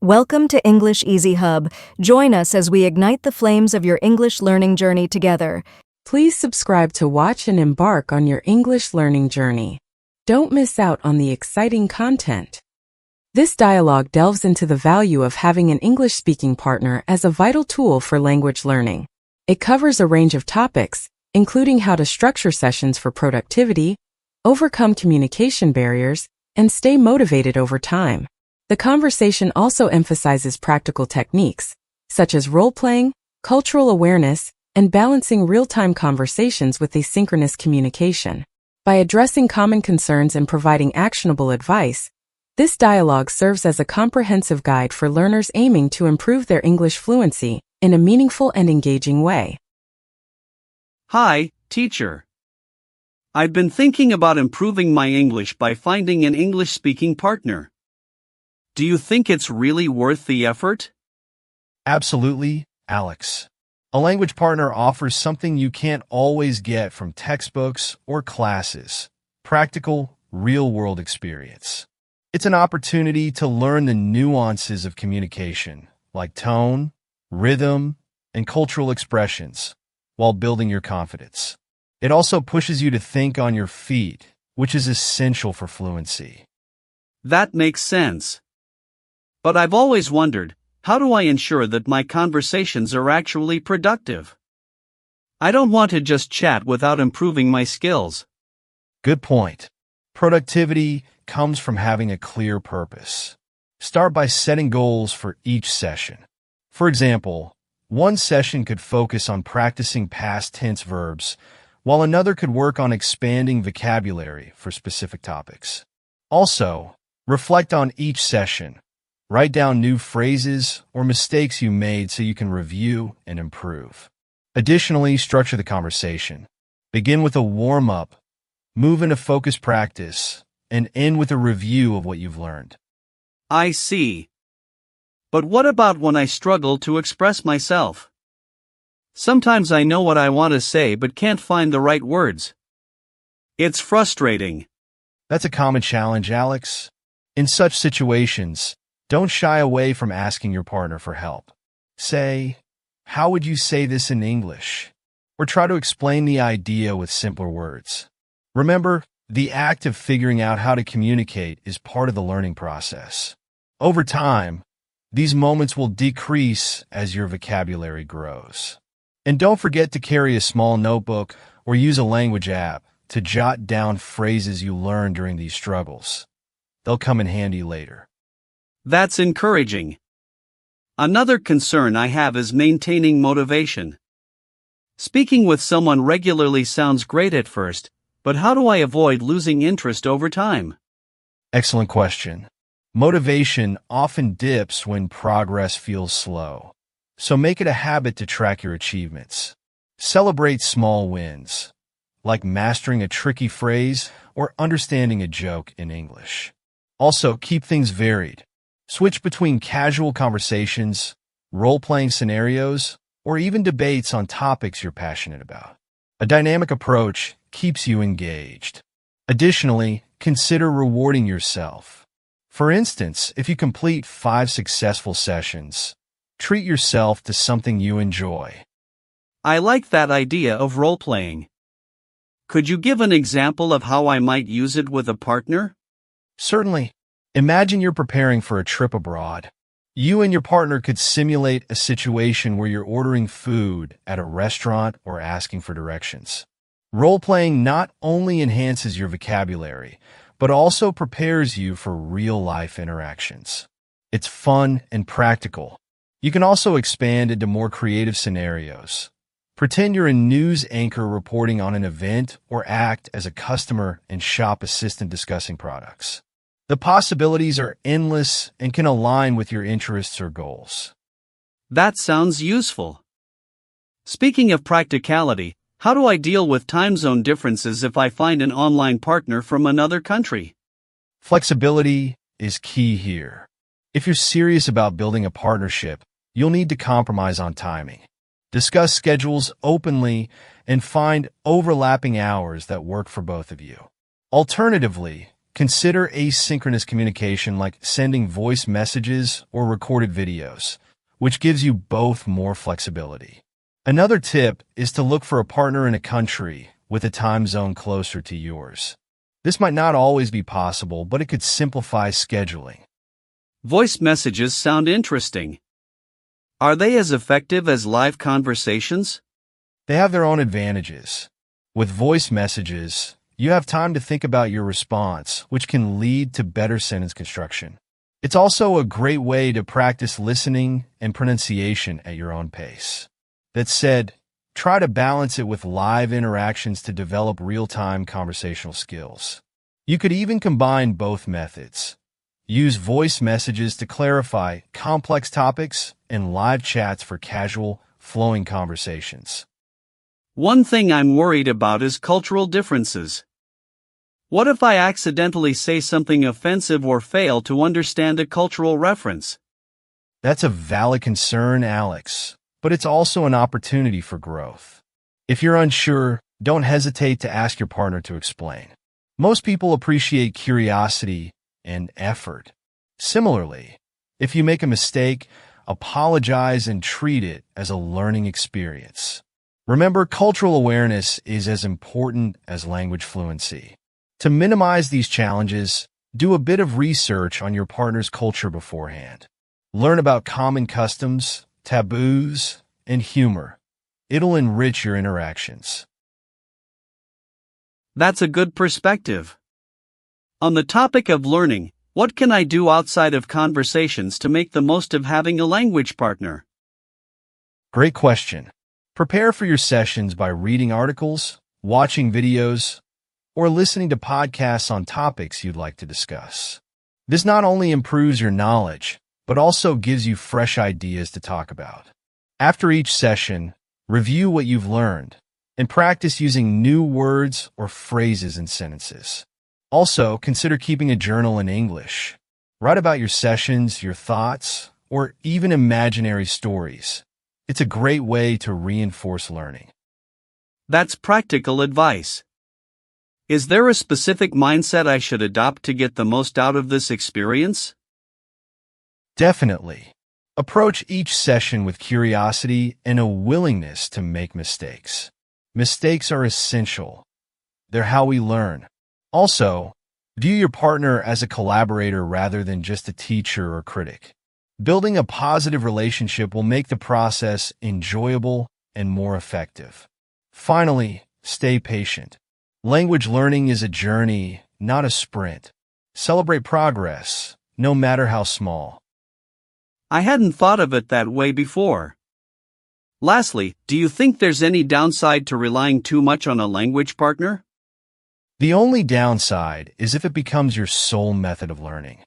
Welcome to English Easy Hub. Join us as we ignite the flames of your English learning journey together. Please subscribe to watch and embark on your English learning journey. Don't miss out on the exciting content. This dialogue delves into the value of having an English-speaking partner as a vital tool for language learning. It covers a range of topics, including how to structure sessions for productivity, overcome communication barriers, and stay motivated over time. The conversation also emphasizes practical techniques, such as role-playing, cultural awareness, and balancing real-time conversations with asynchronous communication. By addressing common concerns and providing actionable advice, this dialogue serves as a comprehensive guide for learners aiming to improve their English fluency in a meaningful and engaging way. Hi, teacher. I've been thinking about improving my English by finding an English-speaking partner. Do you think it's really worth the effort? Absolutely, Alex. A language partner offers something you can't always get from textbooks or classes: practical, real-world experience. It's an opportunity to learn the nuances of communication, like tone, rhythm, and cultural expressions, while building your confidence. It also pushes you to think on your feet, which is essential for fluency. That makes sense. But I've always wondered, how do I ensure that my conversations are actually productive? I don't want to just chat without improving my skills. Good point. Productivity comes from having a clear purpose. Start by setting goals for each session. For example, one session could focus on practicing past tense verbs, while another could work on expanding vocabulary for specific topics. Also, reflect on each session. Write down new phrases or mistakes you made so you can review and improve. Additionally, structure the conversation. Begin with a warm-up, move into focused practice, and end with a review of what you've learned. I see. But what about when I struggle to express myself? Sometimes I know what I want to say but can't find the right words. It's frustrating. That's a common challenge, Alex. In such situations, don't shy away from asking your partner for help. Say, "How would you say this in English?" Or try to explain the idea with simpler words. Remember, the act of figuring out how to communicate is part of the learning process. Over time, these moments will decrease as your vocabulary grows. And don't forget to carry a small notebook or use a language app to jot down phrases you learn during these struggles. They'll come in handy later. That's encouraging. Another concern I have is maintaining motivation. Speaking with someone regularly sounds great at first, but how do I avoid losing interest over time? Excellent question. Motivation often dips when progress feels slow. So make it a habit to track your achievements. Celebrate small wins, like mastering a tricky phrase or understanding a joke in English. Also, keep things varied. Switch between casual conversations, role-playing scenarios, or even debates on topics you're passionate about. A dynamic approach keeps you engaged. Additionally, consider rewarding yourself. For instance, if you complete 5 successful sessions, treat yourself to something you enjoy. I like that idea of role-playing. Could you give an example of how I might use it with a partner? Certainly. Imagine you're preparing for a trip abroad. You and your partner could simulate a situation where you're ordering food at a restaurant or asking for directions. Role-playing not only enhances your vocabulary, but also prepares you for real-life interactions. It's fun and practical. You can also expand into more creative scenarios. Pretend you're a news anchor reporting on an event or act as a customer and shop assistant discussing products. The possibilities are endless and can align with your interests or goals. That sounds useful. Speaking of practicality, how do I deal with time zone differences if I find an online partner from another country? Flexibility is key here. If you're serious about building a partnership, you'll need to compromise on timing. Discuss schedules openly and find overlapping hours that work for both of you. Alternatively, Consider asynchronous communication like sending voice messages or recorded videos, which gives you both more flexibility. Another tip is to look for a partner in a country with a time zone closer to yours. This might not always be possible, but it could simplify scheduling. Voice messages sound interesting. Are they as effective as live conversations? They have their own advantages. With voice messages, you have time to think about your response, which can lead to better sentence construction. It's also a great way to practice listening and pronunciation at your own pace. That said, try to balance it with live interactions to develop real-time conversational skills. You could even combine both methods. Use voice messages to clarify complex topics and live chats for casual, flowing conversations. One thing I'm worried about is cultural differences. What if I accidentally say something offensive or fail to understand a cultural reference? That's a valid concern, Alex, but it's also an opportunity for growth. If you're unsure, don't hesitate to ask your partner to explain. Most people appreciate curiosity and effort. Similarly, if you make a mistake, apologize and treat it as a learning experience. Remember, cultural awareness is as important as language fluency. To minimize these challenges, do a bit of research on your partner's culture beforehand. Learn about common customs, taboos, and humor. It'll enrich your interactions. That's a good perspective. On the topic of learning, what can I do outside of conversations to make the most of having a language partner? Great question. Prepare for your sessions by reading articles, watching videos, or listening to podcasts on topics you'd like to discuss. This not only improves your knowledge, but also gives you fresh ideas to talk about. After each session, review what you've learned and practice using new words or phrases in sentences. Also, consider keeping a journal in English. Write about your sessions, your thoughts, or even imaginary stories. It's a great way to reinforce learning. That's practical advice. Is there a specific mindset I should adopt to get the most out of this experience? Definitely. Approach each session with curiosity and a willingness to make mistakes. Mistakes are essential. They're how we learn. Also, view your partner as a collaborator rather than just a teacher or critic. Building a positive relationship will make the process enjoyable and more effective. Finally, stay patient. Language learning is a journey, not a sprint. Celebrate progress, no matter how small. I hadn't thought of it that way before. Lastly, do you think there's any downside to relying too much on a language partner? The only downside is if it becomes your sole method of learning.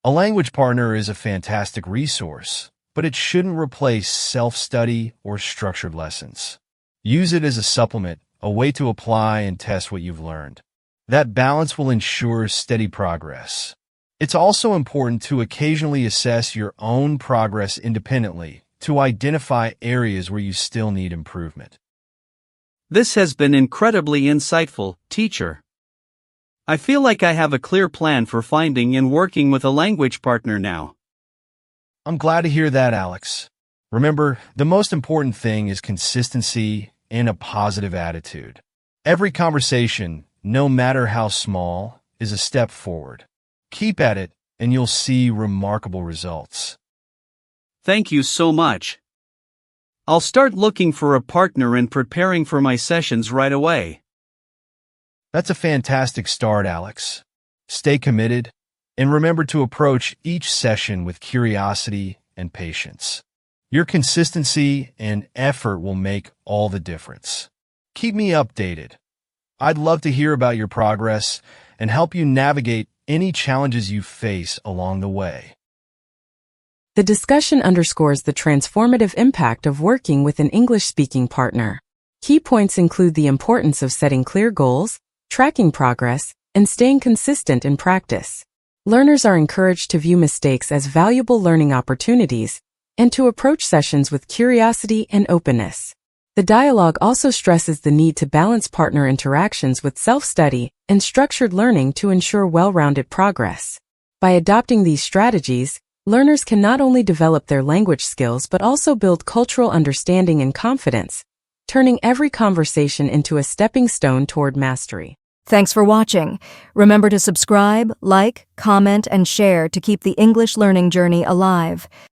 A language partner is a fantastic resource, but it shouldn't replace self-study or structured lessons. Use it as a supplement, a way to apply and test what you've learned. That balance will ensure steady progress. It's also important to occasionally assess your own progress independently to identify areas where you still need improvement. This has been incredibly insightful, teacher. I feel like I have a clear plan for finding and working with a language partner now. I'm glad to hear that, Alex. Remember, the most important thing is consistency and a positive attitude. Every conversation, no matter how small, is a step forward. Keep at it, and you'll see remarkable results. Thank you so much. I'll start looking for a partner and preparing for my sessions right away. That's a fantastic start, Alex. Stay committed, and remember to approach each session with curiosity and patience. Your consistency and effort will make all the difference. Keep me updated. I'd love to hear about your progress and help you navigate any challenges you face along the way. The discussion underscores the transformative impact of working with an English-speaking partner. Key points include the importance of setting clear goals, tracking progress, and staying consistent in practice. Learners are encouraged to view mistakes as valuable learning opportunities and to approach sessions with curiosity and openness. The dialogue also stresses the need to balance partner interactions with self-study and structured learning to ensure well-rounded progress. By adopting these strategies, learners can not only develop their language skills but also build cultural understanding and confidence, turning every conversation into a stepping stone toward mastery. Thanks for watching. Remember to subscribe, like, comment, and share to keep the English learning journey alive.